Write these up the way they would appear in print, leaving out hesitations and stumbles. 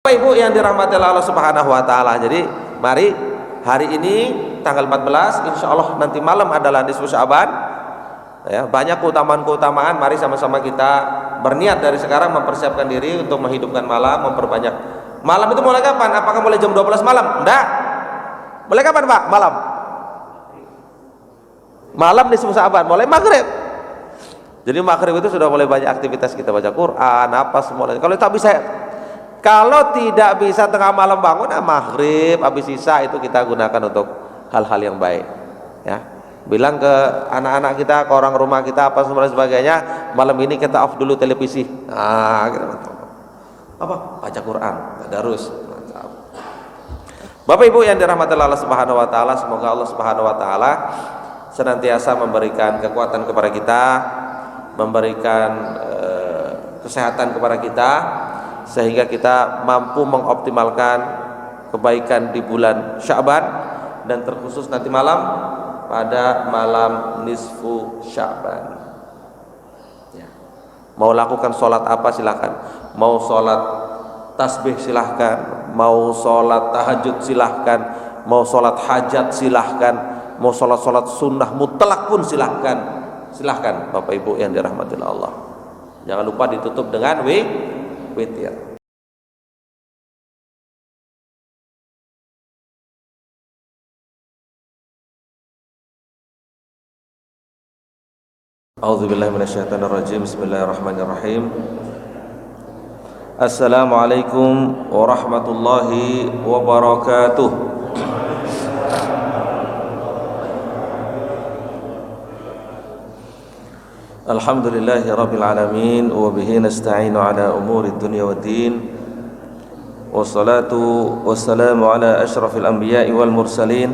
Bapak Ibu yang dirahmati Allah Subhanahu wa taala. Jadi mari hari ini tanggal 14 insya Allah nanti malam adalah nisfu Sya'ban. Ya, banyak keutamaan-keutamaan. Mari sama-sama kita berniat dari sekarang mempersiapkan diri untuk menghidupkan malam, memperbanyak. Malam itu mulai kapan? Apakah mulai jam 12 malam? Enggak. Mulai kapan, Pak? Malam. Malam nisfu Sya'ban, mulai maghrib. Jadi maghrib itu sudah mulai banyak aktivitas, kita baca Quran, apa semuanya. Kalau tidak bisa tengah malam bangun, maghrib habis sisa itu kita gunakan untuk hal-hal yang baik. Ya, bilang ke anak-anak kita, ke orang rumah kita, apa semua sebagainya. Malam ini kita off dulu televisi. Kita apa? Baca Quran, tadarus. Bapak Ibu yang dirahmati Allah Subhanahu wa taala, semoga Allah Subhanahu wa taala senantiasa memberikan kekuatan kepada kita, memberikan kesehatan kepada kita, sehingga kita mampu mengoptimalkan kebaikan di bulan Sya'ban dan terkhusus nanti malam pada malam nisfu Sya'ban. Ya. Mau lakukan sholat apa silahkan, mau sholat tasbih silahkan, mau sholat tahajud silahkan, mau sholat hajat silahkan, mau sholat sunnah mutlak pun silahkan. Silahkan Bapak Ibu yang dirahmati Allah. Jangan lupa ditutup dengan witir. A'udzubillahi minasyaitonirrajim. Bismillahirrahmanirrahim. Assalamualaikum warahmatullahi wabarakatuh. Alhamdulillahi rabbil alamin, wa bihi nasta'inu ala umuri dunya waddin, wassalatu wassalamu ala ashrafil anbiya'i wal mursalin,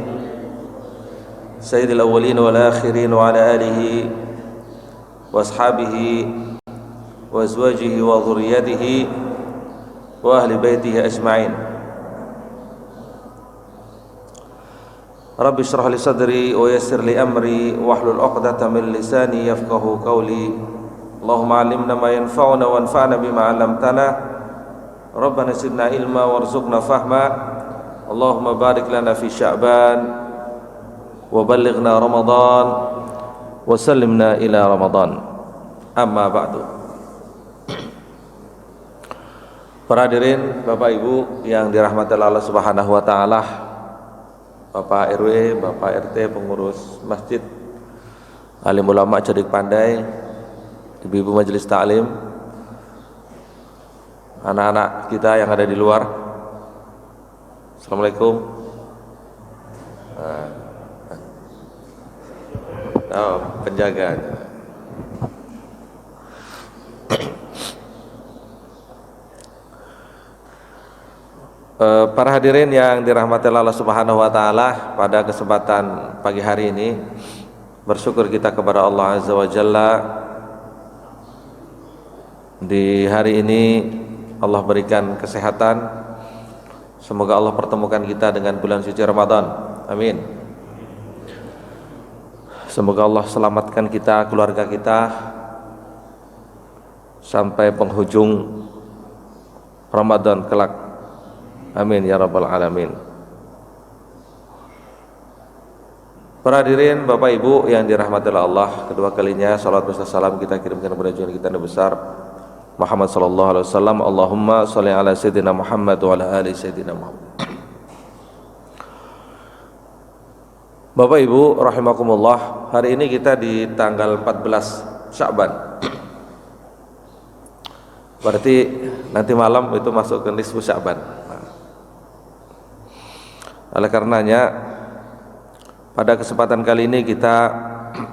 sayyidil awwalin wal akhirin, wa ala alihi wa ashabihi wa azwajihi wa dhurriyyatihi wa ahli baitihi ajma'in. Rabbi shrah li sadri wa yassir li amri wahlul 'uqdatam min lisani yafqahu qawli. Allahumma 'allimna ma yanfa'una wanfa'na bima 'allamtana. Rabbana zidna ilma warzuqna fahma. Allahumma barik lana fi Sya'ban wa ballighna Ramadan wa sallimna ila Ramadan. Amma ba'du. Para hadirin, Bapak Ibu yang dirahmati Allah Subhanahu wa taala, Bapak RW, Bapak RT, pengurus masjid, alim ulama cerdik pandai, ibu-ibu majelis taklim, anak-anak kita yang ada di luar, Assalamualaikum. Penjaga. Para hadirin yang dirahmati Allah Subhanahu wa taala, pada kesempatan pagi hari ini bersyukur kita kepada Allah Azza wa Jalla. Di hari ini Allah berikan kesehatan. Semoga Allah pertemukan kita dengan bulan suci Ramadan. Amin. Semoga Allah selamatkan kita, keluarga kita sampai penghujung Ramadan kelak. Amin ya rabbal alamin. Para hadirin, Bapak Ibu yang dirahmati Allah, kedua kalinya salawat beserta salam kita kirimkan kepada junjungan kita Nabi besar Muhammad sallallahu alaihi wasallam. Allahumma shalli ala sayyidina Muhammad wa ala ali sayyidina Muhammad. Bapak Ibu rahimakumullah, hari ini kita di tanggal 14 Sya'ban. Berarti nanti malam itu masuk ke nisfu Sya'ban. Oleh karenanya pada kesempatan kali ini kita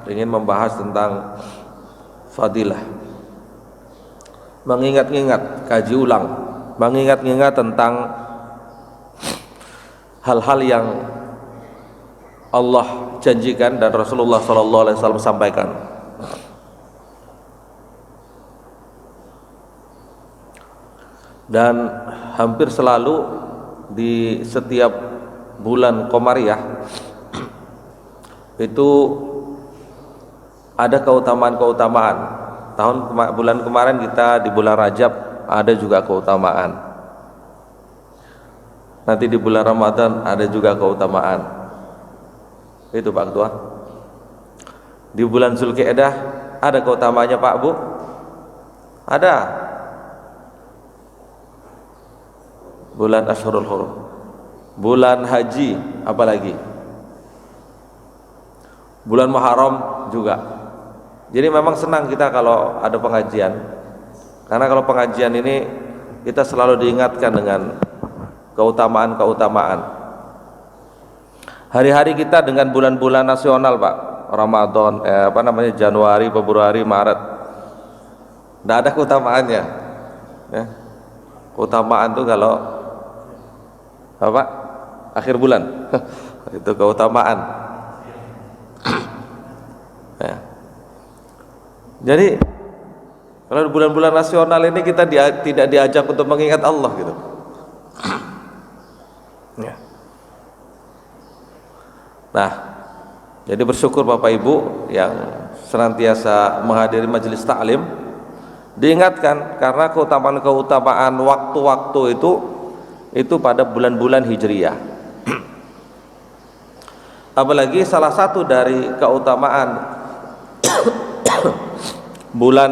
ingin membahas tentang fadilah, mengingat-ingat, kaji ulang, mengingat-ingat tentang hal-hal yang Allah janjikan dan Rasulullah SAW sampaikan. Dan hampir selalu di setiap bulan Qamariyah itu ada keutamaan-keutamaan. Bulan kemarin kita di bulan Rajab ada juga keutamaan. nanti di bulan Ramadan ada juga keutamaan. Itu Pak Ketua. Di bulan Zulqa'dah ada keutamaannya Pak Bu? Ada. Bulan Ashhurul Hurum. Bulan haji apalagi? Bulan Muharram juga. Jadi memang senang kita kalau ada pengajian. Karena kalau pengajian ini kita selalu diingatkan dengan keutamaan-keutamaan. Hari-hari kita dengan bulan-bulan nasional, Pak. Ramadan, Januari, Februari, Maret. Tidak ada keutamaannya. Ya. Keutamaan tuh kalau apa? Akhir bulan. Itu keutamaan. Ya. Jadi kalau di bulan-bulan nasional ini kita tidak diajak untuk mengingat Allah gitu. Ya. Nah, jadi bersyukur Bapak Ibu yang senantiasa menghadiri majelis taklim, diingatkan karena keutamaan-keutamaan waktu-waktu itu pada bulan-bulan Hijriyah. Apalagi salah satu dari keutamaan bulan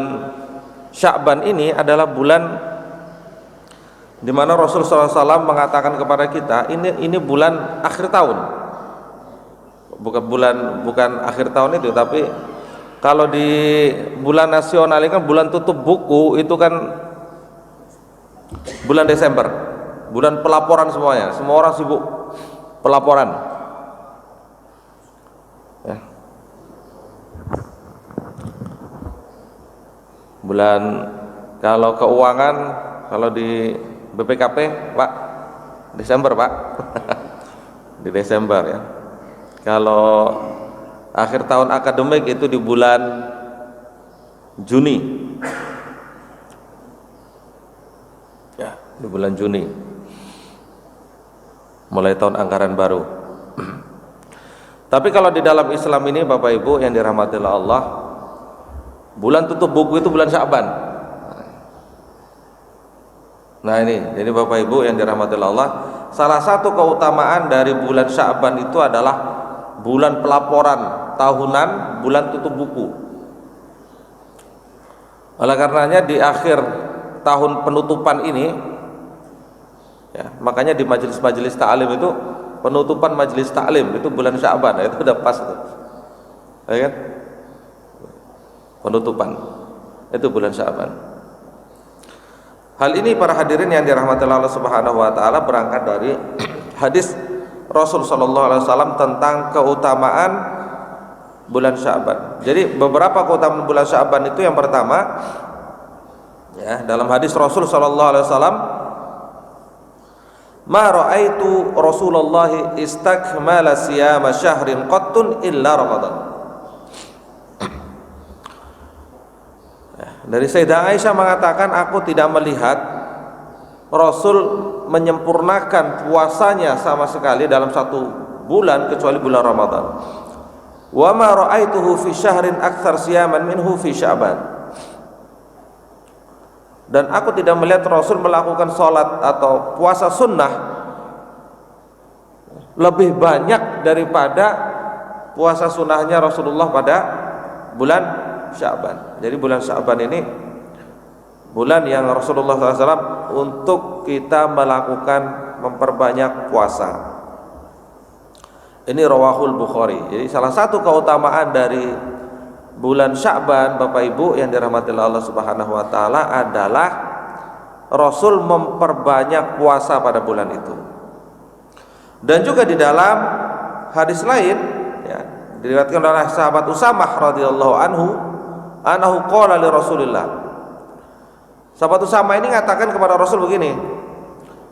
Sya'ban ini adalah bulan di mana Rasulullah SAW mengatakan kepada kita, ini bulan akhir tahun. Bukan akhir tahun itu, tapi kalau di bulan nasional ini kan bulan tutup buku, itu kan bulan Desember, bulan pelaporan semuanya, semua orang sibuk pelaporan. Ya. Bulan kalau keuangan, kalau di BPKP Pak, Desember Pak. Di Desember ya. Kalau akhir tahun akademik itu di bulan Juni. Ya, di bulan Juni. Mulai tahun anggaran baru. Tapi kalau di dalam Islam ini Bapak Ibu yang dirahmati Allah, bulan tutup buku itu bulan Sya'ban. Nah ini, jadi Bapak Ibu yang dirahmati Allah, salah satu keutamaan dari bulan Sya'ban itu adalah bulan pelaporan tahunan, bulan tutup buku. Oleh karenanya di akhir tahun penutupan ini, ya, makanya di majelis-majelis ta'lim itu penutupan majelis taklim itu bulan Sya'ban, itu udah pas itu. Ya kan? Penutupan itu bulan Sya'ban. Hal ini para hadirin yang dirahmati Allah Subhanahu wa taala berangkat dari hadis Rasul sallallahu alaihi wasallam tentang keutamaan bulan Sya'ban. Jadi beberapa keutamaan bulan Sya'ban itu, yang pertama ya, dalam hadis Rasul sallallahu alaihi wasallam, ma ra'aitu Rasulullah istakmala siyama syahrin qattun illa Ramadan. Dari Sayyidah Aisyah mengatakan, aku tidak melihat Rasul menyempurnakan puasanya sama sekali dalam satu bulan kecuali bulan Ramadan. Wa ma ra'aituhu fi syahrin aktsar siyaman minhu fi Sya'ban. Dan aku tidak melihat Rasul melakukan sholat atau puasa sunnah lebih banyak daripada puasa sunnahnya Rasulullah pada bulan Sya'ban. Jadi bulan Sya'ban ini bulan yang Rasulullah SAW untuk kita melakukan memperbanyak puasa. Ini rawahul Bukhari. Jadi salah satu keutamaan dari bulan Sya'ban Bapak Ibu yang dirahmati Allah Subhanahu wa taala adalah Rasul memperbanyak puasa pada bulan itu. Dan juga di dalam hadis lain ya, diriwayatkan oleh sahabat Usamah radhiyallahu anhu qala li Rasulillah. Sahabat Usamah ini mengatakan kepada Rasul begini,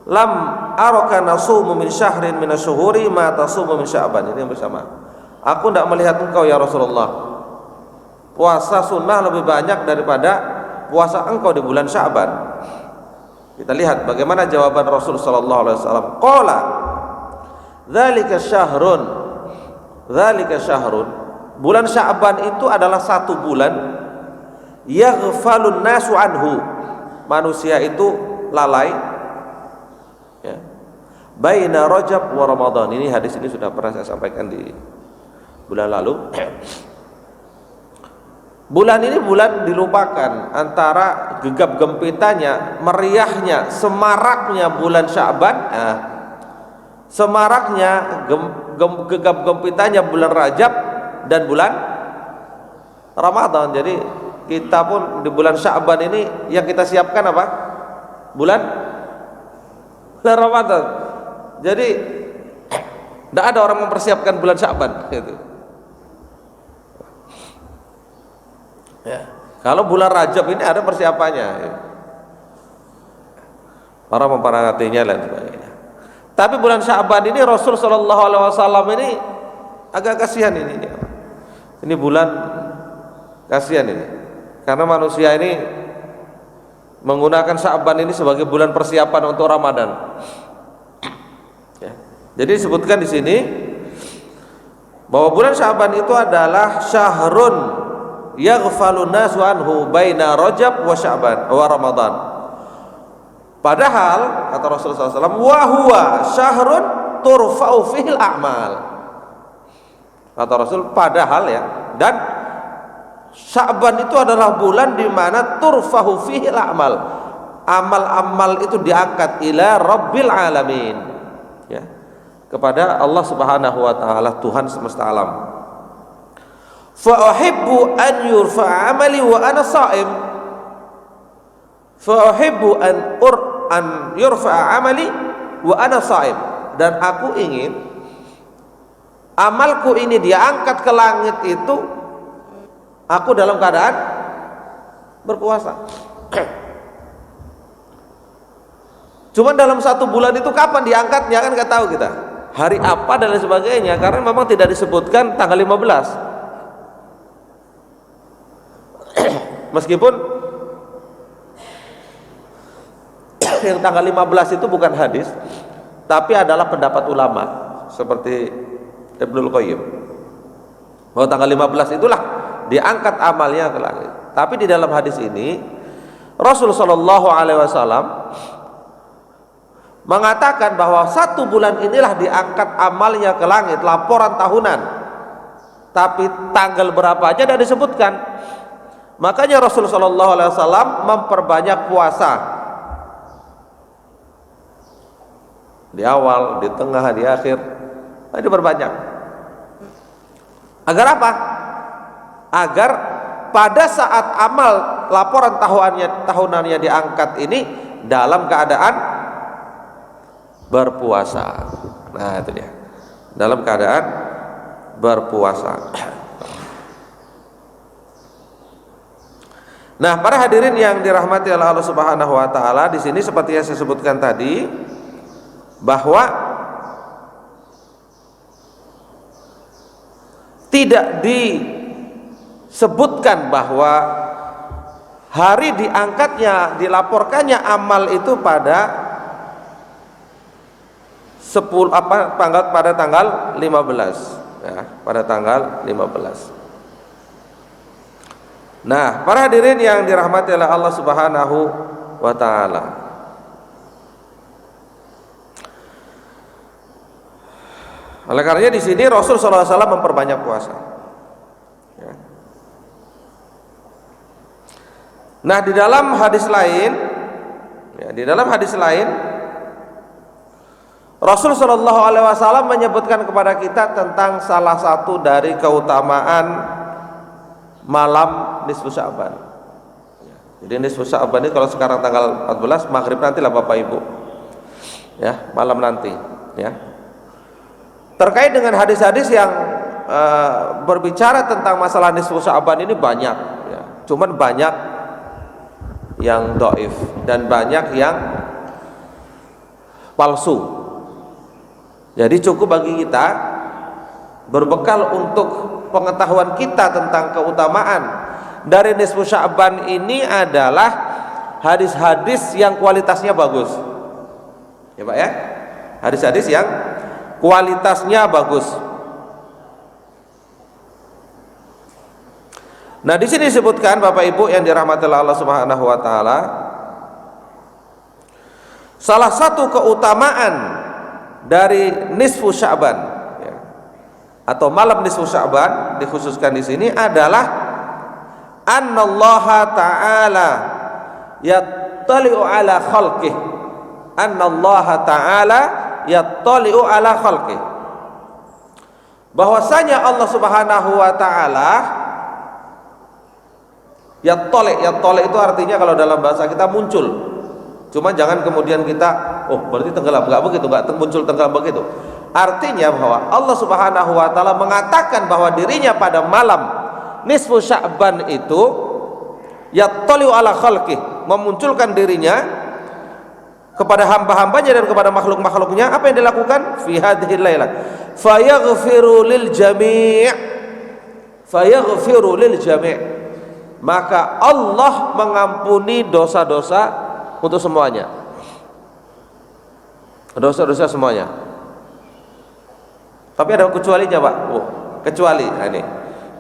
lam araka nasumu min syahrin min asyhuri ma tasumu min Sya'ban. Ini yang bersama. Aku tidak melihat engkau ya Rasulullah puasa sunnah lebih banyak daripada puasa engkau di bulan Sya'ban. Kita lihat bagaimana jawaban Rasul sallallahu alaihi wasallam. Qala dzalika syahrun. Bulan Sya'ban itu adalah satu bulan yaghfalun nasu anhu. Manusia itu lalai ya. baina Rajab wa Ramadan. Ini hadis ini sudah pernah saya sampaikan di bulan lalu. Bulan ini bulan dilupakan antara gegap gempitanya, meriahnya, semaraknya bulan Sya'ban, semaraknya gegap gempitanya bulan Rajab dan bulan Ramadan. Jadi kita pun di bulan Sya'ban ini yang kita siapkan apa? Bulan Ramadan. Jadi tidak ada orang mempersiapkan bulan Sya'ban gitu. Ya. Kalau bulan Rajab ini ada persiapannya, ya. Para memperhatinya dan sebagainya. Tapi bulan Sya'ban ini Rasul Shallallahu Alaihi Wasallam ini agak kasihan ini. Ini bulan kasihan ini, karena manusia ini menggunakan Sya'ban ini sebagai bulan persiapan untuk Ramadan. Ya. Jadi disebutkan di sini bahwa bulan Sya'ban itu adalah syahrun yaghfalun nasu anhu baina Rajab wa Sya'ban wa Ramadan. Padahal kata Rasulullah SAW, wa huwa syahrun turfa'u fihil a'mal. Kata Rasul, padahal ya, dan Sya'ban itu adalah bulan di mana turfa'u fihil a'mal. Amal-amal itu diangkat ila Rabbil alamin. Ya. Kepada Allah Subhanahu wa taala, Tuhan semesta alam. Fa uhibbu an yurfa'a amali wa ana sha'im. Fa uhibbu an yurfa'a amali wa ana sha'im. Dan aku ingin amalku ini diangkat ke langit itu aku dalam keadaan berpuasa. Cuman dalam satu bulan itu kapan diangkatnya kan nggak tahu kita. Hari apa dan lain sebagainya, karena memang tidak disebutkan tanggal 15. Meskipun yang tanggal 15 itu bukan hadis, tapi adalah pendapat ulama seperti Ibnul Qayyim, bahwa tanggal 15 itulah diangkat amalnya ke langit. Tapi di dalam hadis ini Rasul Shallallahu Alaihi Wasallam mengatakan bahwa satu bulan inilah diangkat amalnya ke langit, laporan tahunan. Tapi tanggal berapa aja tidak disebutkan. Makanya Rasulullah SAW memperbanyak puasa di awal, di tengah, di akhir. Nah, diperbanyak. Agar apa? Agar pada saat amal laporan tahunannya diangkat ini dalam keadaan berpuasa. Nah, itu dia. Dalam keadaan berpuasa. Nah, para hadirin yang dirahmati oleh Allah Subhanahu wa taala, di sini seperti yang saya sebutkan tadi bahwa tidak disebutkan bahwa hari diangkatnya, dilaporkannya amal itu pada pada tanggal 15 ya, pada tanggal 15. Nah, para hadirin yang dirahmati oleh Allah Subhanahu wa taala, oleh karenanya di sini Rasul sallallahu alaihi wasallam memperbanyak puasa. Ya. Nah, di dalam hadis lain, Rasul sallallahu alaihi wasallam menyebutkan kepada kita tentang salah satu dari keutamaan malam nisfu Sya'ban. Jadi nisfu Sya'ban ini kalau sekarang tanggal 14 maghrib nanti lah Bapak Ibu. Ya, malam nanti, ya. Terkait dengan hadis-hadis yang berbicara tentang masalah nisfu Sya'ban ini banyak, ya. Cuman banyak yang dhaif dan banyak yang palsu. Jadi cukup bagi kita berbekal untuk pengetahuan kita tentang keutamaan dari nisfu Sya'ban ini adalah hadis-hadis yang kualitasnya bagus. Ya Pak ya, hadis-hadis yang kualitasnya bagus. Nah, di sini disebutkan Bapak Ibu yang dirahmati Allah Subhanahu wa taala, salah satu keutamaan dari nisfu Sya'ban, ya, atau malam nisfu Sya'ban dikhususkan di sini adalah annallaha ta'ala yattali'u ala khalqih, annallaha ta'ala yattali'u ala khalqih, bahwasanya Allah Subhanahu wa taala yattali itu artinya kalau dalam bahasa kita muncul. Cuma jangan kemudian kita, oh berarti tenggelam, enggak begitu, enggak muncul tenggelam begitu. Artinya bahwa Allah Subhanahu wa taala mengatakan bahwa dirinya pada malam nisfu Sya'ban itu yattali'u ala khalqih, memunculkan dirinya kepada hamba-hambanya dan kepada makhluk-makhluknya. Apa yang dilakukan? Fi hadhil lailah fayaghfiru lil jami', fayaghfiru lil jami', maka Allah mengampuni dosa-dosa untuk semuanya, dosa-dosa semuanya. Tapi ada kecualinya, Pak. Oh, kecuali. Nah, ini.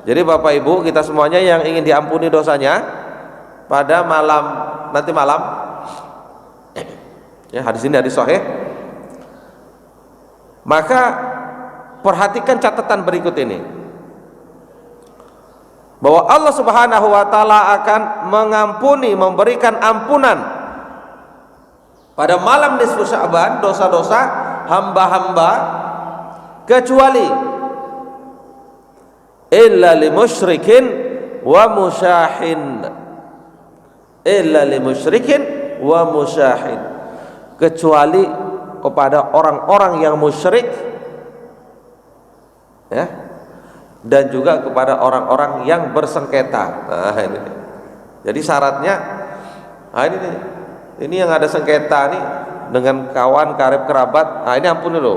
Jadi Bapak Ibu, kita semuanya yang ingin diampuni dosanya pada malam, nanti malam, ya, hadis ini hadis sahih, maka perhatikan catatan berikut ini, bahwa Allah Subhanahu wa taala akan mengampuni, memberikan ampunan pada malam nisfu Sya'ban dosa-dosa hamba-hamba, kecuali illa limusyrikin wa musyahin, illa limusyrikin wa musyahin, kecuali kepada orang-orang yang musyrik, ya, dan juga kepada orang-orang yang bersengketa. Nah, ini. Jadi syaratnya, nah ini yang ada sengketa nih dengan kawan, karib, kerabat, nah ini ampun dulu.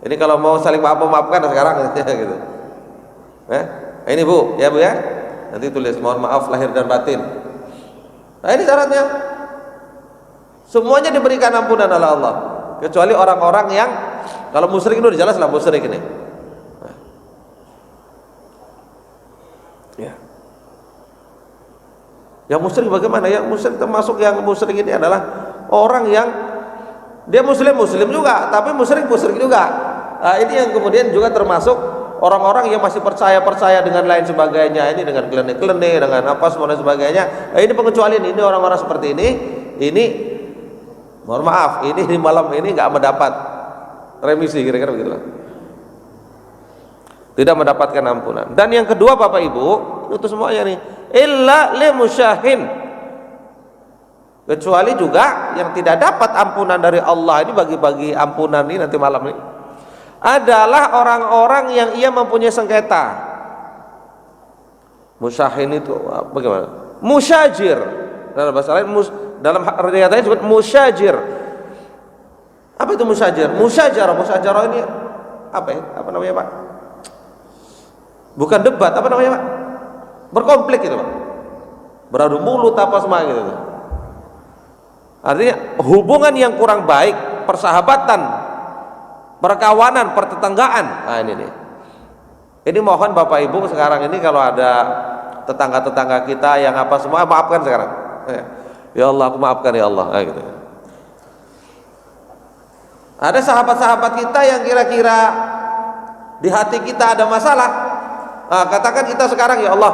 Ini kalau mau saling maafkan sekarang gitu. Ini Bu, ya Bu ya. Nanti tulis mohon maaf lahir dan batin. Nah ini syaratnya. Semuanya diberikan ampunan oleh Allah, kecuali orang-orang yang, kalau musyrik itu jelas lah musyrik ini. Ya. Yang musyrik bagaimana? Yang musyrik termasuk yang musyrik ini adalah orang yang dia muslim juga, tapi musyrik juga. Nah, ini yang kemudian juga termasuk orang-orang yang masih percaya dengan lain sebagainya, ini dengan klenik-klenik, dengan apa semua dan sebagainya. Nah, ini pengecualian. Ini orang-orang seperti ini mohon maaf, ini di malam ini nggak mendapat remisi, kira-kira begitulah. Tidak mendapatkan ampunan. Dan yang kedua Bapak Ibu, itu semuanya nih, illa limusyahin, kecuali juga yang tidak dapat ampunan dari Allah. Ini bagi-bagi ampunan ini nanti malam ini adalah orang-orang yang ia mempunyai sengketa. Musyahin itu bagaimana? Musyajir dalam bahasa lain, dalam riwayatnya disebut musyajir. Apa itu musyajir? Musyajarah ini apa ya? Apa namanya Pak? Bukan debat, apa namanya Pak? Berkonflik gitu Pak, beradu mulut apa semua gitu. Artinya hubungan yang kurang baik, persahabatan, perkawanan, pertetanggaan. Nah ini nih. Ini mohon Bapak Ibu sekarang ini kalau ada tetangga-tetangga kita yang apa semua, maafkan sekarang. Ya Allah, aku maafkan ya Allah. Nah, gitu. Ada sahabat-sahabat kita yang kira-kira di hati kita ada masalah. Nah, katakan kita sekarang, ya Allah,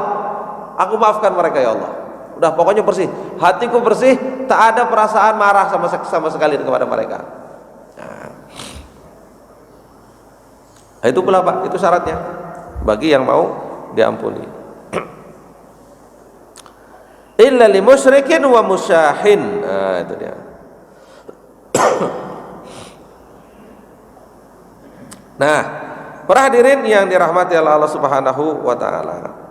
aku maafkan mereka ya Allah. Udah pokoknya bersih, hatiku bersih, tak ada perasaan marah sama sekali kepada mereka. Nah, itu pula Pak, itu syaratnya bagi yang mau diampuni. Illa limusyrikin wa musyahin. Nah, itu dia. Nah, para hadirin yang dirahmati Allah Subhanahu wa taala.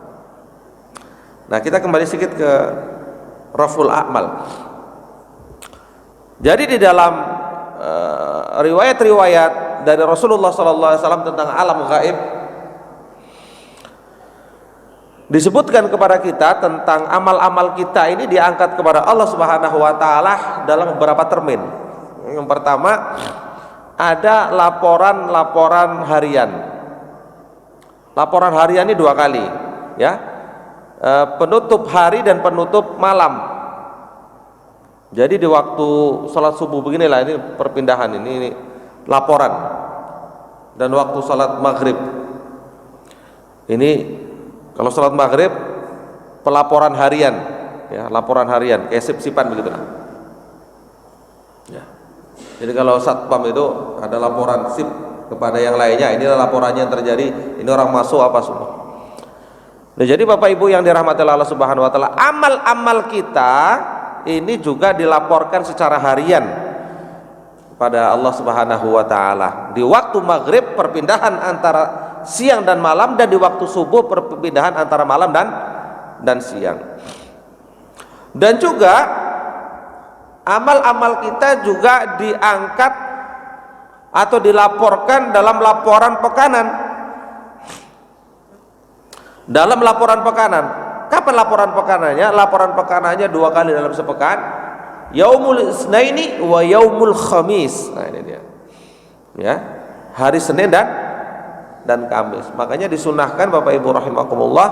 Nah, kita kembali sedikit ke Raful A'mal. Jadi di dalam riwayat-riwayat dari Rasulullah SAW tentang alam gaib disebutkan kepada kita tentang amal-amal kita ini diangkat kepada Allah Subhanahu wa taala dalam beberapa termin. Yang pertama ada laporan harian. Laporan harian ini 2 kali, ya. Penutup hari dan penutup malam. Jadi di waktu sholat subuh beginilah, ini perpindahan ini laporan dan waktu salat maghrib. Ini kalau salat maghrib pelaporan harian, ya, laporan harian kayak sip-sipan begitu lah. Ya. Jadi kalau satpam itu ada laporan sip kepada yang lainnya, inilah laporannya yang terjadi, ini orang masuk apa semua. Nah, jadi Bapak Ibu yang dirahmati Allah Subhanahu wa taala, amal-amal kita ini juga dilaporkan secara harian pada Allah Subhanahu wa taala. Di waktu maghrib perpindahan antara siang dan malam, dan di waktu subuh perpindahan antara malam dan siang. Dan juga amal-amal kita juga diangkat atau dilaporkan dalam laporan pekanan. Dalam laporan pekanan. Kapan laporan pekanannya? Laporan pekanannya 2 kali dalam sepekan. Yaumul Isnaini wa yaumul Khamis. Nah, ini dia. Ya, hari Senin dan Kamis. Makanya disunahkan Bapak Ibu rahimakumullah,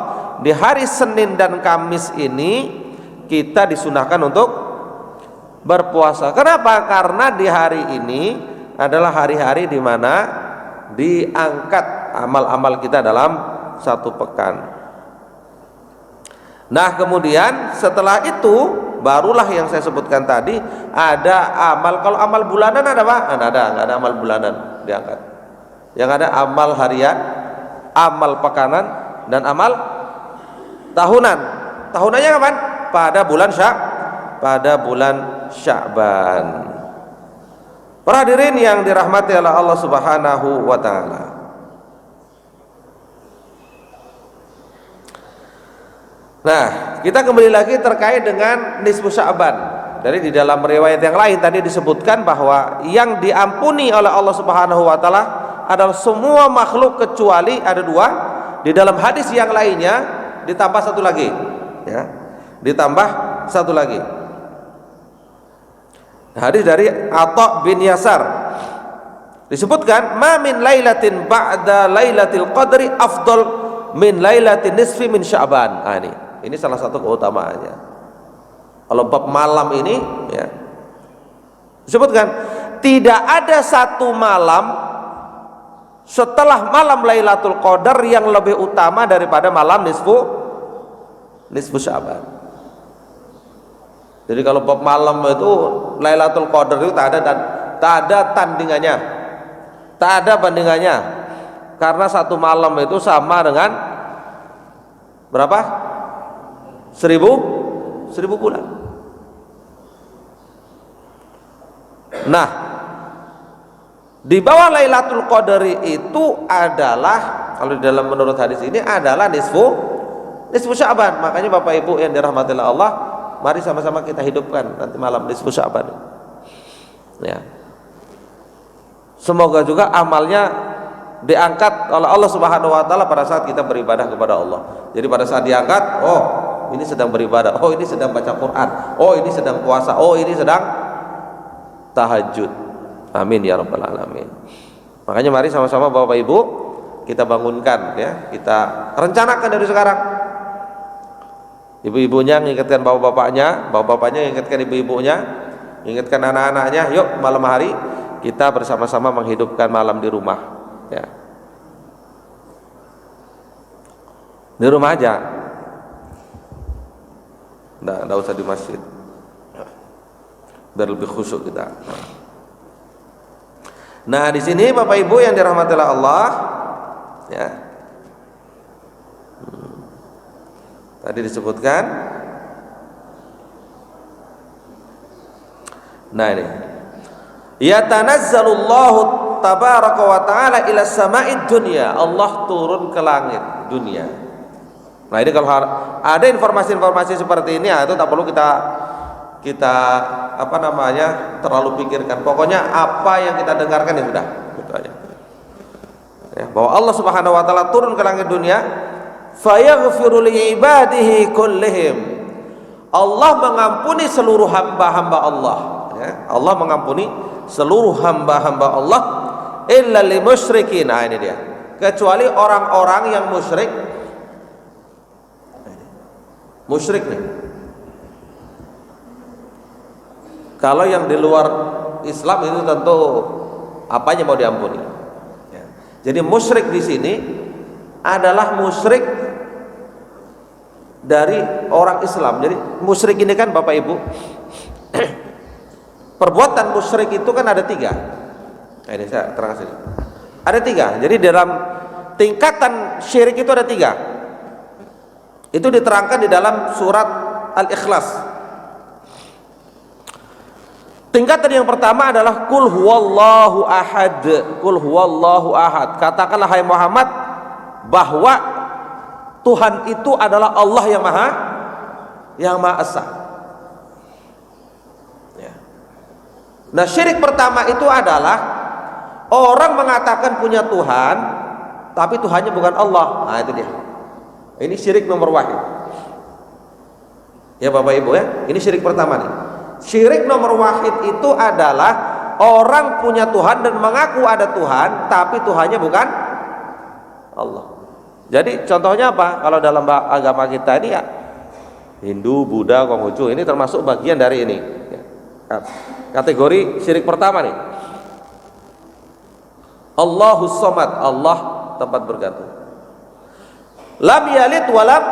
di hari Senin dan Kamis ini kita disunahkan untuk berpuasa. Kenapa? Karena di hari ini adalah hari-hari di mana diangkat amal-amal kita dalam satu pekan. Nah, kemudian setelah itu barulah yang saya sebutkan tadi, ada amal. Kalau amal bulanan ada apa? Nggak ada amal bulanan diangkat. Yang ada amal harian, amal pekanan, dan amal tahunan. Tahunannya kapan? Pada bulan Sya'ban. Para hadirin yang dirahmati oleh Allah Subhanahu wa taala. Nah, kita kembali lagi terkait dengan nisfu Sya'ban. Jadi di dalam riwayat yang lain tadi disebutkan bahwa yang diampuni oleh Allah Subhanahu wa taala adalah semua makhluk kecuali ada 2. Di dalam hadis yang lainnya ditambah satu lagi, ya. Ditambah satu lagi. Hadis dari Atha bin Yasar disebutkan, "Ma min lailatin ba'da lailatul qadri afdal min lailatin nisfi min Sya'ban." Nah, ini salah satu keutamaannya. Kalau bab malam ini, ya, disebutkan tidak ada satu malam setelah malam Lailatul Qadar yang lebih utama daripada malam nisfu Sya'ban. Jadi kalau bab malam itu Lailatul Qadar itu tak ada tandingannya, tak ada bandingannya, karena satu malam itu sama dengan berapa? 1000 bulan. Nah, di bawah Lailatul Qadar itu adalah, kalau di dalam menurut hadis ini adalah nisfu Sya'ban. Makanya Bapak Ibu yang dirahmati Allah, mari sama-sama kita hidupkan nanti malam nisfu Sya'ban. Ya. Semoga juga amalnya diangkat oleh Allah Subhanahu wa taala pada saat kita beribadah kepada Allah. Jadi pada saat diangkat, oh, ini sedang beribadah, oh ini sedang baca Quran, oh ini sedang puasa, oh ini sedang tahajud. Amin ya rabbal alamin. Makanya mari sama-sama Bapak Ibu kita bangunkan, ya, kita rencanakan dari sekarang. Ibu-ibunya mengingatkan bapak-bapaknya, bapak-bapaknya mengingatkan ibu-ibunya, mengingatkan anak-anaknya. Yuk malam hari kita bersama-sama menghidupkan malam di rumah, ya. Di rumah aja. Nggak usah di masjid, biar lebih khusyuk kita. Nah, di sini Bapak Ibu yang dirahmati Allah, ya. Tadi disebutkan. Nah, ini. Yatanazzalullahu tabaraka wa ta'ala ila sama'id dunya. Allah turun ke langit dunia. Nah, ini kalau ada informasi-informasi seperti ini, ya, itu tak perlu kita apa namanya terlalu pikirkan. Pokoknya apa yang kita dengarkan ya sudah, gitu aja. Ya, bahwa Allah Subhanahu wa taala turun ke langit dunia, fayaghfiru li ibadihi kullihim. Allah mengampuni seluruh hamba-hamba Allah, ya. Allah mengampuni seluruh hamba-hamba Allah illa lil musyrikin. Nah, ini dia. Kecuali orang-orang yang musyrik. Musyrik nih. Kalau yang di luar Islam itu tentu apanya mau diampuni. Ya. Jadi musyrik di sini adalah musyrik dari orang Islam. Jadi musyrik ini kan Bapak Ibu, perbuatan musyrik itu kan ada 3. Nah, ini saya terangkan sini. Ada 3. Jadi dalam tingkatan syirik itu ada 3. Itu diterangkan di dalam surat Al-Ikhlas. Tingkatan yang pertama adalah Qul huwallahu ahad. Qul huwallahu ahad. Katakanlah hai Muhammad bahwa Tuhan itu adalah Allah yang Maha Esa. Ya. Nah, syirik pertama itu adalah orang mengatakan punya Tuhan, tapi Tuhannya bukan Allah. Nah, itu dia. Ini syirik nomor wahid. Ya Bapak Ibu ya, ini syirik pertama nih. Syirik nomor wahid itu adalah orang punya Tuhan dan mengaku ada Tuhan, tapi Tuhannya bukan Allah. Jadi contohnya apa? Kalau dalam agama kita ini ya Hindu, Buddha, Konghucu, ini termasuk bagian dari ini. Kategori syirik pertama nih. Allahus Somad, Allah tempat bergantung. Lam yalid walam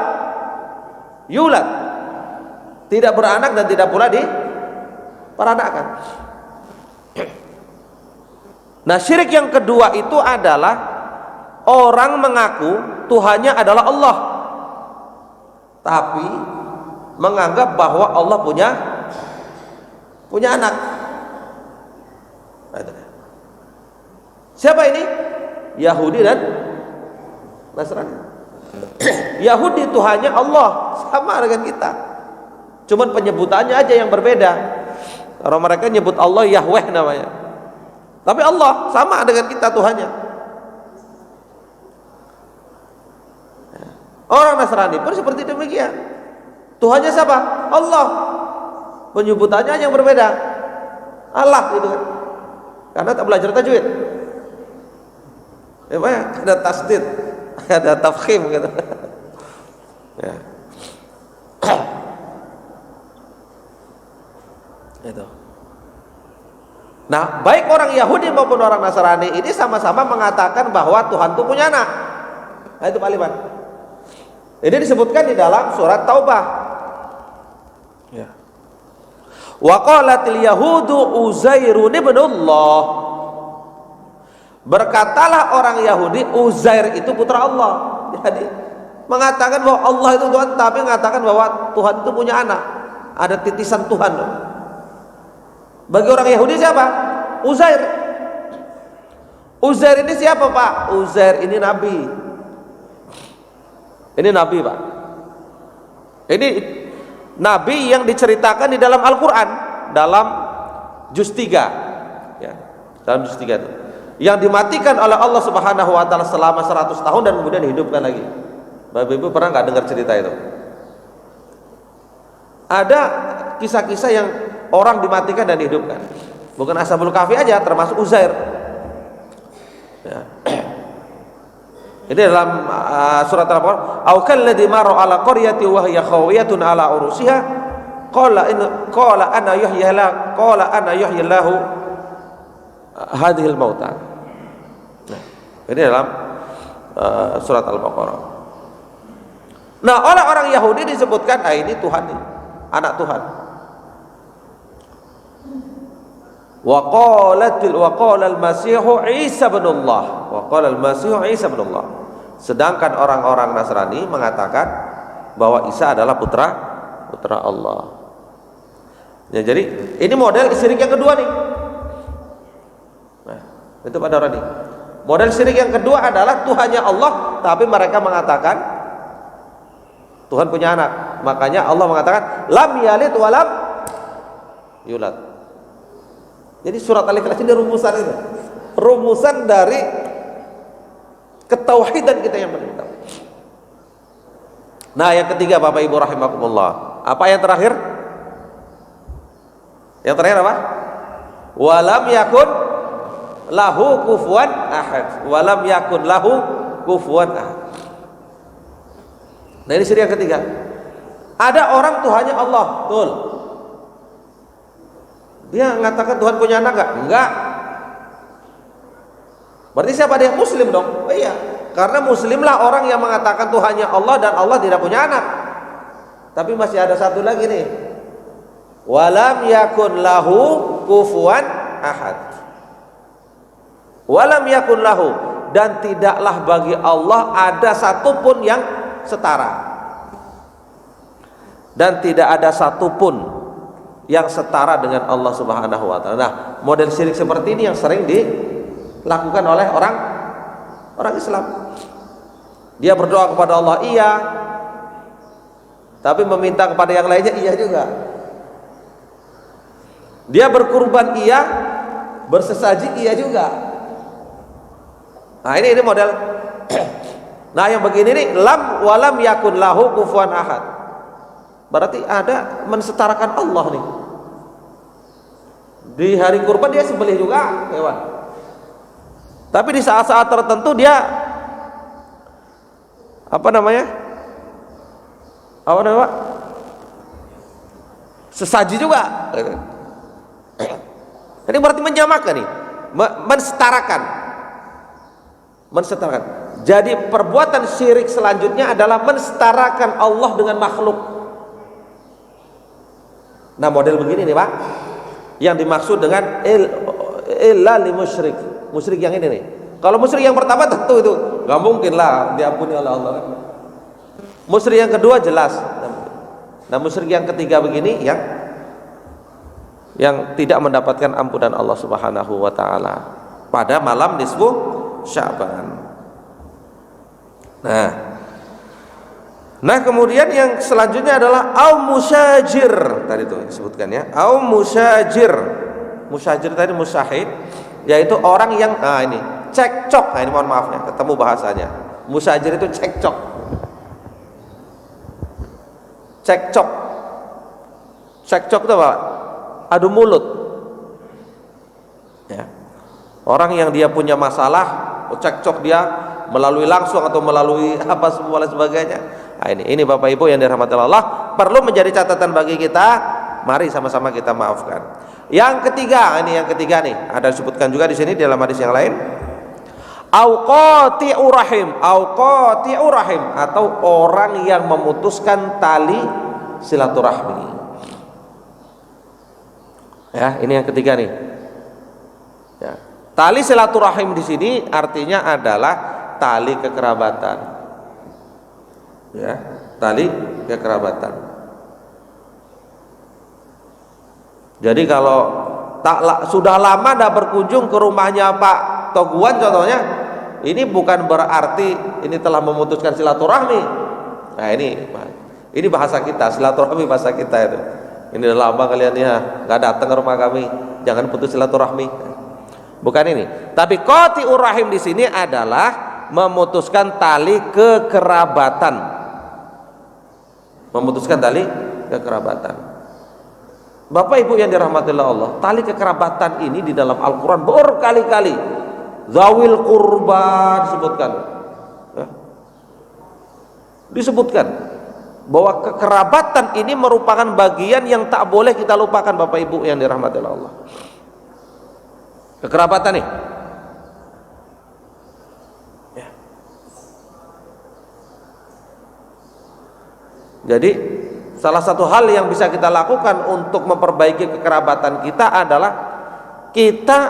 yulad, tidak beranak dan tidak pula diperanakan. Nah, syirik yang kedua itu adalah orang mengaku Tuhannya adalah Allah, tapi menganggap bahwa Allah punya anak. Siapa ini? Yahudi dan Nasrani. Yahudi Tuhannya Allah, sama dengan kita, cuman penyebutannya aja yang berbeda. Kalau mereka nyebut Allah Yahweh namanya, tapi Allah sama dengan kita Tuhannya. Orang Nasrani pun seperti demikian. Tuhannya siapa? Allah, penyebutannya yang berbeda, Allah gitu kan, karena tak belajar tajwid. Ya, ada tasdid, ada tafkhim gitu. Ya. Itu. Nah, baik orang Yahudi maupun orang Nasrani ini sama-sama mengatakan bahwa Tuhan itu punya anak. Nah, itu Pak Liman. Ini disebutkan di dalam surat Taubah. Ya. Wa qalatil yahudu Uzairun ibnullah. Berkatalah orang Yahudi Uzair itu putra Allah. Jadi mengatakan bahwa Allah itu Tuhan, tapi mengatakan bahwa Tuhan itu punya anak. Ada titisan Tuhan. Bagi orang Yahudi siapa? Uzair. Uzair ini siapa Pak? Uzair ini nabi. Ini nabi Pak. Ini nabi yang diceritakan di dalam Al-Quran, dalam juz 3 ya, dalam juz 3 itu, yang dimatikan oleh Allah Subhanahu wa taala selama 100 tahun dan kemudian dihidupkan lagi. Bapak Ibu pernah nggak dengar cerita itu? Ada kisah-kisah yang orang dimatikan dan dihidupkan. Bukan Ashabul Kahfi aja, termasuk Uzair. Ya. Ini dalam surat Al-Baqarah, "Au kalladzi marra 'ala qaryati wa hiya khawiyatun 'ala urusiha qala ana yuhyi Allahu hadhil mauta." Nah, ini dalam surat Al-Baqarah. Nah, oleh orang Yahudi disebutkan, ini Tuhan nih, anak Tuhan. Wa qala al-Masihu Isa bin Allah. Wa qala al-Masihu Isa bin Allah. Sedangkan orang-orang Nasrani mengatakan bahwa Isa adalah putra Allah. Ya, jadi ini model syirik yang kedua nih. Nah, itu pada orang ini. Model syirik yang kedua adalah Tuhannya Allah, tapi mereka mengatakan Tuhan punya anak. Makanya Allah mengatakan lam yalid wa lam yulad. Jadi surat Al-Ikhlas ini rumusan itu. Rumusan dari ketauhidan kita yang benar. Nah, yang ketiga Bapak Ibu rahimakumullah. Apa yang terakhir? Yang terakhir apa? Walam yakun lahu kufuwan ahad. Walam yakun lahu kufuwan ahad. Nah, ini syirik yang ketiga. Ada orang Tuhannya Allah, betul. Dia mengatakan Tuhan punya anak enggak? Enggak. Berarti siapa dia? Muslim dong. Oh iya, karena muslimlah orang yang mengatakan Tuhannya Allah dan Allah tidak punya anak. Tapi masih ada satu lagi nih, walam yakun lahu kufuwan ahad. Walam yakun lahu, dan tidaklah bagi Allah ada satupun yang setara, dan tidak ada satupun yang setara dengan Allah Subhanahu wa taala. Nah, model syirik seperti ini yang sering dilakukan oleh orang Islam. Dia berdoa kepada Allah iya, tapi meminta kepada yang lainnya iya juga. Dia berkurban iya, bersesaji iya juga. Nah, ini model. Nah, yang begini nih, lam walam yakun lahu kufuwan ahad. Berarti ada mensetarakan Allah nih. Di hari kurban dia sembelih juga hewan. Tapi di saat-saat tertentu dia apa namanya? Sesaji juga. Ini berarti menyamakan nih, mensetarakan. Jadi perbuatan syirik selanjutnya adalah mensetarakan Allah dengan makhluk. Nah, model begini nih Pak, yang dimaksud dengan illa li musyrik. Musyrik yang ini nih. Kalau musyrik yang pertama tentu itu nggak mungkin lah diampuni oleh Allah. Musyrik yang kedua jelas. Nah, musyrik yang ketiga begini yang tidak mendapatkan ampunan Allah Subhanahu wa taala pada malam nisfu Sya'ban. Nah, kemudian yang selanjutnya adalah au musyajir. Tadi itu disebutkan ya, au musyajir. Musyajir tadi musyahid, yaitu orang yang ini cekcok. Nah, ini mohon maaf ya, ketemu bahasanya. Musyajir itu cekcok. Cekcok itu apa? Adu mulut. Ya. Orang yang dia punya masalah, cekcok dia melalui langsung atau melalui apa semua dan sebagainya. Nah, ini Bapak Ibu yang dirahmati Allah, perlu menjadi catatan bagi kita. Mari sama-sama kita maafkan. Yang ketiga, ini yang ketiga nih, ada disebutkan juga di sini dalam hadis yang lain. Auqati'ur rahim, atau orang yang memutuskan tali silaturahmi. Ya, ini yang ketiga nih. Ya. Tali silaturahim di sini artinya adalah tali kekerabatan. Ya, tali kekerabatan. Jadi kalau sudah lama tidak berkunjung ke rumahnya Pak Toguan contohnya, ini bukan berarti ini telah memutuskan silaturahmi. Nah, ini bahasa kita, silaturahmi bahasa kita itu. Ini udah lama kalian ya nggak datang ke rumah kami, jangan putus silaturahmi. Bukan ini. Tapi qati'ur rahim di sini adalah memutuskan tali kekerabatan. Memutuskan tali kekerabatan. Bapak Ibu yang dirahmati Allah, tali kekerabatan ini di dalam Al-Quran berkali-kali zawil qurba disebutkan ya. Disebutkan bahwa kekerabatan ini merupakan bagian yang tak boleh kita lupakan Bapak Ibu yang dirahmati Allah. Kekerabatan nih ya. Jadi salah satu hal yang bisa kita lakukan untuk memperbaiki kekerabatan kita adalah kita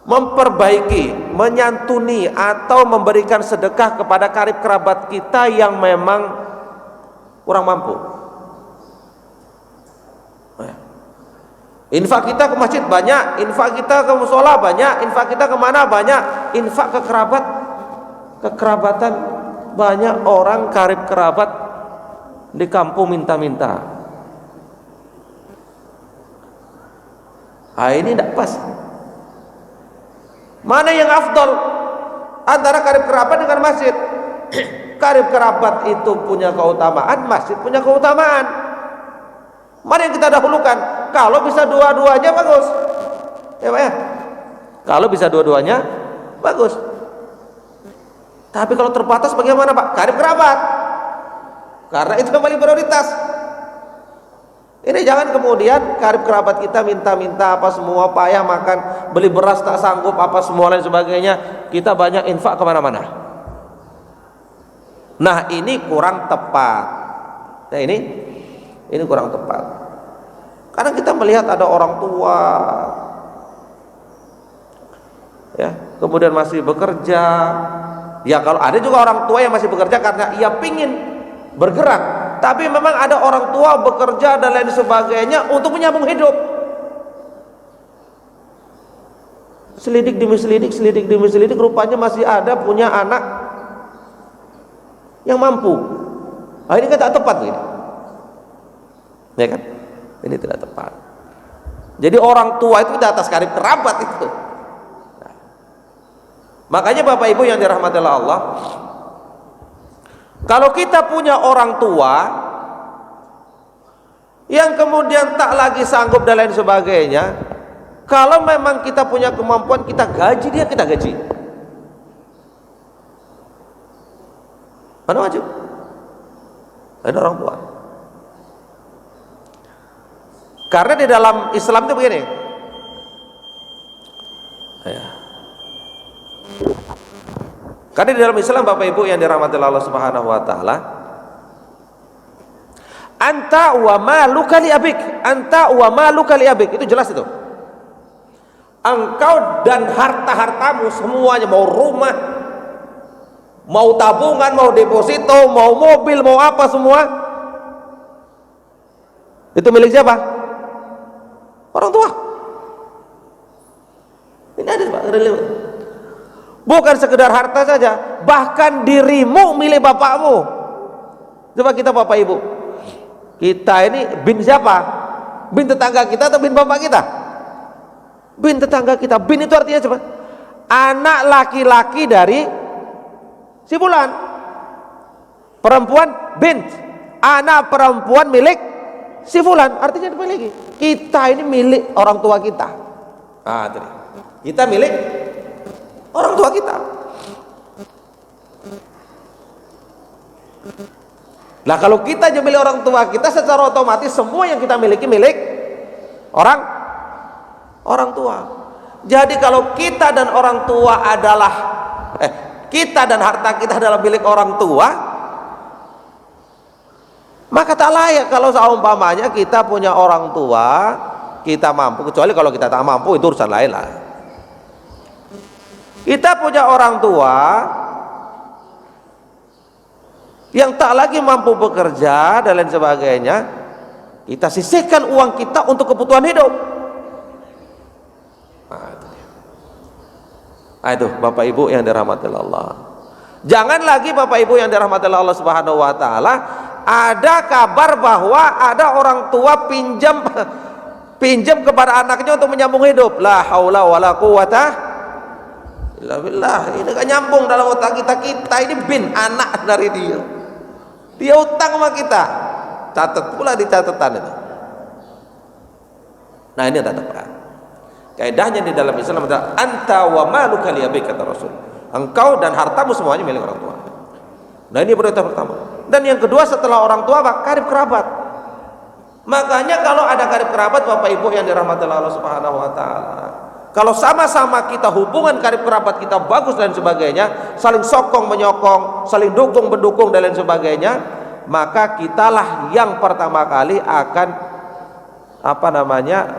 memperbaiki, menyantuni atau memberikan sedekah kepada karib kerabat kita yang memang kurang mampu. Infak kita ke masjid banyak, infak kita ke musola banyak, infak kita kemana banyak, infak ke kekerabatan banyak. Orang karib kerabat di kampung minta-minta. Ini tidak pas. Mana yang afdal antara karib kerabat dengan masjid? Karib kerabat itu punya keutamaan, masjid punya keutamaan. Mana yang kita dahulukan? Kalau bisa dua-duanya bagus, ya Pak ya. Kalau bisa dua-duanya bagus. Tapi kalau terbatas bagaimana Pak? Karib kerabat. Karena itu yang paling prioritas. Ini jangan kemudian karib kerabat kita minta-minta apa semua, payah makan, beli beras tak sanggup, apa semua lain sebagainya, kita banyak infak kemana-mana. Nah ini kurang tepat. Nah ini kurang tepat. Karena kita melihat ada orang tua, ya, kemudian masih bekerja. Ya kalau ada juga orang tua yang masih bekerja karena ia pingin bergerak. Tapi memang ada orang tua bekerja dan lain sebagainya untuk menyambung hidup. Selidik demi selidik, rupanya masih ada punya anak yang mampu. Nah, ini kan tak tepat ini. Ya kan? Ini tidak tepat. Jadi orang tua itu di atas karib kerabat itu. Nah, makanya Bapak Ibu yang dirahmati Allah, kalau kita punya orang tua yang kemudian tak lagi sanggup dan lain sebagainya, kalau memang kita punya kemampuan, kita gaji dia, kita gaji. Mana wajib? Ada orang tua. Karena di dalam Islam itu begini. Karena di dalam Islam Bapak Ibu yang dirahmati Allah Subhanahu wa taala, anta wa maluka li abik, anta wa maluka li abik, itu jelas itu. Engkau dan harta-hartamu semuanya, mau rumah, mau tabungan, mau deposito, mau mobil, mau apa semua, itu milik siapa? Orang tua. Ini ada Pak, bukan sekedar harta saja, bahkan dirimu milik bapakmu. Coba kita Bapak Ibu, kita ini bin siapa? Bin tetangga kita atau bin bapak kita? Bin tetangga kita. Bin itu artinya coba, anak laki-laki dari si fulan. Perempuan bint, anak perempuan milik si fulan, artinya dimiliki. Kita ini milik orang tua kita. Ah, itu dia. Kita milik orang tua kita. Nah kalau kita jadi milik orang tua kita, secara otomatis semua yang kita miliki milik orang tua. Jadi kalau kita dan orang tua adalah kita dan harta kita adalah milik orang tua, maka tak layak kalau seumpamanya kita punya orang tua, kita mampu, kecuali kalau kita tak mampu itu urusan lain lah. Kita punya orang tua yang tak lagi mampu bekerja dan lain sebagainya, kita sisihkan uang kita untuk kebutuhan hidup. Nah, itu Bapak Ibu yang dirahmati Allah. Jangan lagi Bapak Ibu yang dirahmati Allah Subhanahu wa taala, ada kabar bahwa ada orang tua pinjam kepada anaknya untuk menyambung hidup. La haula wala quwata illa billah. Ini gak nyambung dalam otak kita. Kita ini bin anak dari dia utang sama kita, catat pula di catatan itu. Nah ini tak tepat. Kaidahnya di dalam Islam adalah anta wa maluka li abik, kata Rasul. Engkau dan hartamu semuanya milik orang tua. Nah ini prioritas pertama. Dan yang kedua setelah orang tua, karib kerabat. Makanya kalau ada karib kerabat Bapak Ibu yang dirahmati Allah Subhanahu wa taala, kalau sama-sama kita hubungan karib kerabat kita bagus dan sebagainya, saling sokong menyokong, saling dukung mendukung dan lain sebagainya, maka kitalah yang pertama kali akan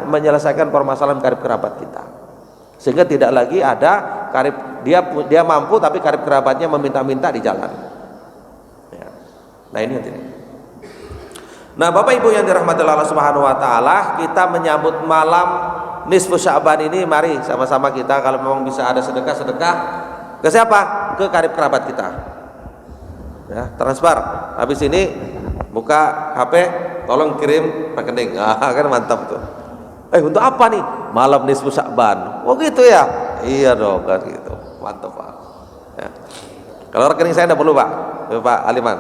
menyelesaikan permasalahan karib kerabat kita. Sehingga tidak lagi ada karib dia mampu tapi karib kerabatnya meminta-minta di jalan. Ya. Nah ini hati-hati. Nah Bapak Ibu yang dirahmati Allah Subhanahu wa taala, kita menyambut malam nisfu Sya'ban ini, mari sama-sama kita kalau memang bisa ada sedekah ke siapa? Ke karib kerabat kita. Ya, transfer. Habis ini buka HP, tolong kirim rekening. Kan mantap tuh. Untuk apa nih? Malam nisfu Sya'ban. Oh gitu ya? Iya dong kan gitu. Mantap Pak. Ya. Kalau rekening saya enggak perlu Pak. Pak Aliman.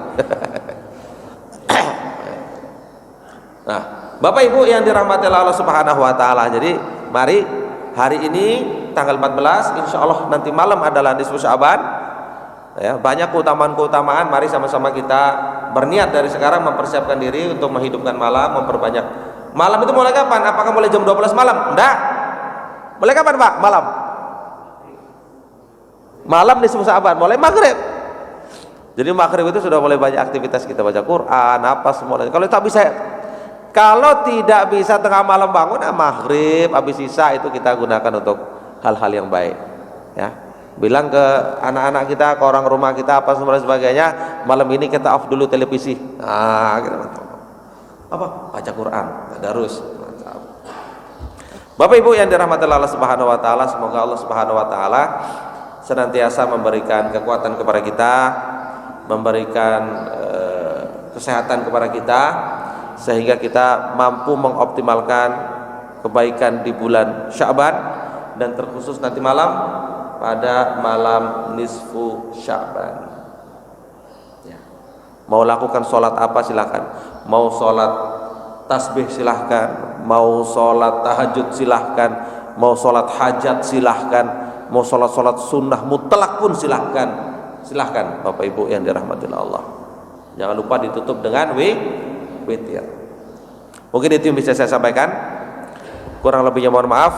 Nah, Bapak Ibu yang dirahmati Allah Subhanahu wa taala, jadi mari hari ini tanggal 14 insya Allah nanti malam adalah nisfu Sya'ban. Ya, banyak keutamaan-keutamaan, mari sama-sama kita berniat dari sekarang mempersiapkan diri untuk menghidupkan malam, memperbanyak Malam itu mulai kapan? Apakah mulai jam 12 malam? Enggak. Mulai kapan Pak? Malam. Malam nisfu Sya'ban, mulai maghrib. Jadi maghrib itu sudah mulai banyak aktivitas kita baca Quran, apa semuanya. Kalau tidak bisa tengah malam bangun, maghrib, habis isya itu kita gunakan untuk hal-hal yang baik. Ya, bilang ke anak-anak kita, ke orang rumah kita, apa semua sebagainya. Malam ini kita off dulu televisi. Kita mantap. Apa? Baca Quran, tadarus. Bapak Ibu yang dirahmati Allah Subhanahu Wa Taala, semoga Allah Subhanahu Wa Taala senantiasa memberikan kekuatan kepada kita, memberikan kesehatan kepada kita, sehingga kita mampu mengoptimalkan kebaikan di bulan Sya'ban, dan terkhusus nanti malam pada malam nisfu Sya'ban. Ya. Mau lakukan sholat apa silahkan, mau sholat tasbih silahkan, mau sholat tahajud silahkan, mau sholat hajat silahkan, mau sholat sunnah mutlak pun silahkan Bapak Ibu yang dirahmati Allah. Jangan lupa ditutup dengan witir. Mungkin itu yang bisa saya sampaikan, kurang lebihnya mohon maaf.